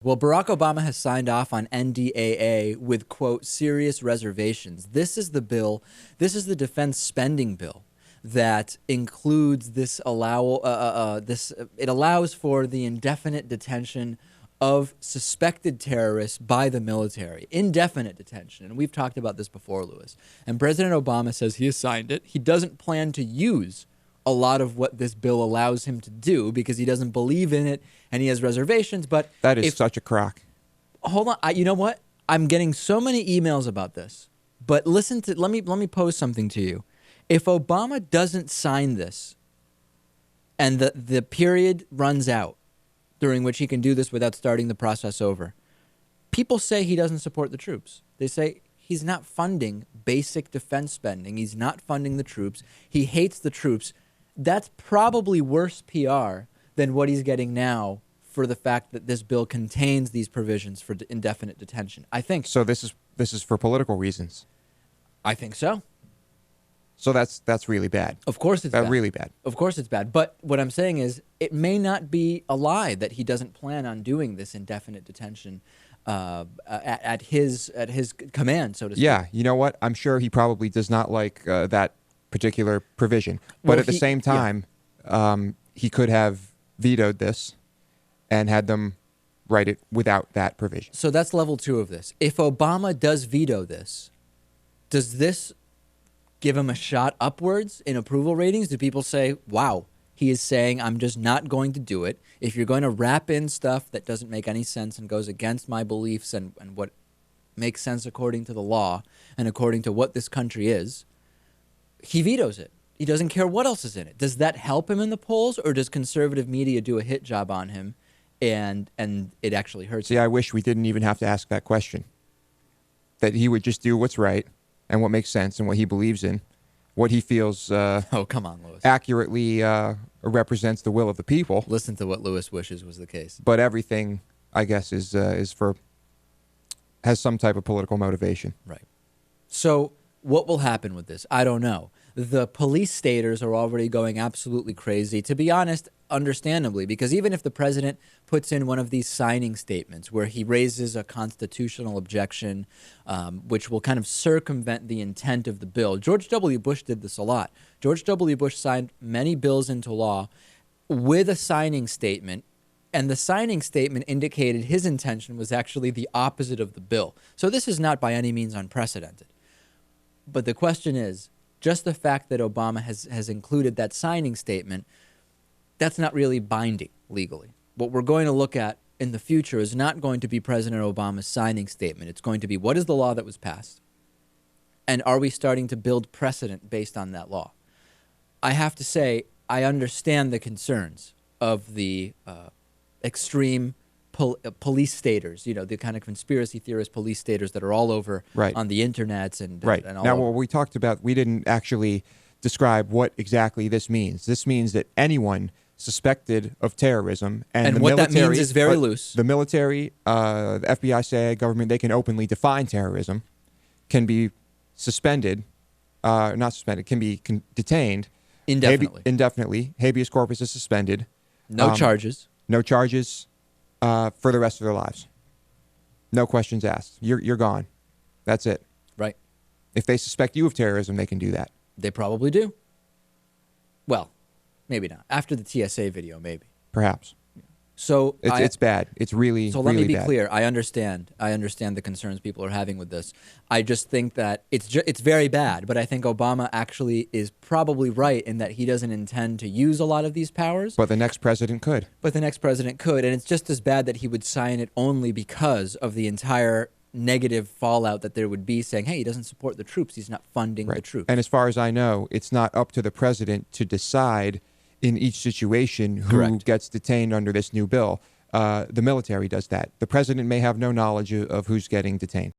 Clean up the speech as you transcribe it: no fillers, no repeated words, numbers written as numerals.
Well, Barack Obama has signed off on NDAA with, quote, serious reservations. This is the bill, this is the defense spending bill that includes this it allows for the indefinite detention of suspected terrorists by the military. Indefinite detention. And we've talked about this before, Lewis. And President Obama says he has signed it. He doesn't plan to use a lot of what this bill allows him to do because he doesn't believe in it and he has reservations. But that is such a crock. Hold on. You know what? I'm getting so many emails about this. But listen to let me pose something to you. If Obama doesn't sign this and the period runs out during which he can do this without starting the process over, people say he doesn't support the troops. They say he's not funding basic defense spending. He's not funding the troops. He hates the troops. That's probably worse PR than what he's getting now for the fact that this bill contains these provisions for indefinite detention. I think so. This is for political reasons. I think so. So that's really bad. Of course it's bad. Really bad. Of course it's bad. But what I'm saying is it may not be a lie that he doesn't plan on doing this indefinite detention at his command, so to speak. Yeah, you know what? I'm sure he probably does not like that particular provision. But at the same time, he could have vetoed this and had them write it without that provision. So that's level 2 of this. If Obama does veto this, does this give him a shot upwards in approval ratings? Do people say, wow, he is saying I'm just not going to do it. If you're going to wrap in stuff that doesn't make any sense and goes against my beliefs and what makes sense according to the law and according to what this country is, he vetoes it. He doesn't care what else is in it. Does that help him in the polls, or does conservative media do a hit job on him and it actually hurts him? See, I wish we didn't even have to ask that question. That he would just do what's right and what makes sense and what he believes in, what he feels oh, come on, Lewis. Accurately represents the will of the people. Listen to what Lewis wishes was the case. But everything, I guess, has some type of political motivation. Right. So what will happen with this? I don't know. The police staters are already going absolutely crazy, to be honest, understandably, because even if the president puts in one of these signing statements where he raises a constitutional objection, which will kind of circumvent the intent of the bill. George W. Bush did this a lot. George W. Bush signed many bills into law with a signing statement, and the signing statement indicated his intention was actually the opposite of the bill. So this is not by any means unprecedented. But the question is, just the fact that Obama has included that signing statement, that's not really binding legally. What we're going to look at in the future is not going to be President Obama's signing statement. It's going to be, what is the law that was passed? And are we starting to build precedent based on that law? I have to say, I understand the concerns of the extreme police staters, you know, the kind of conspiracy theorist police staters that are all over on the internets and all now, over. what we talked about, we didn't actually describe what exactly this means. This means that anyone suspected of terrorism and the what military, that means is very loose. The military, the FBI, CIA, government, they can openly define terrorism, can be suspended, not suspended, can be detained indefinitely. Habeas corpus is suspended. No charges. No charges. For the rest of their lives. No questions asked. You're gone. That's it. Right. If they suspect you of terrorism, they can do that. They probably do. Well, maybe not. After the TSA video, maybe. Perhaps. So it's bad. It's really, so let really me be bad. clear. I understand the concerns people are having with this. I just think that it's very bad. But I think Obama actually is probably right in that he doesn't intend to use a lot of these powers. But the next president could. And it's just as bad that he would sign it only because of the entire negative fallout that there would be, saying, hey, he doesn't support the troops. He's not funding the troops. And as far as I know, it's not up to the president to decide in each situation who gets detained under this new bill. The military does that. The president may have no knowledge of who's getting detained.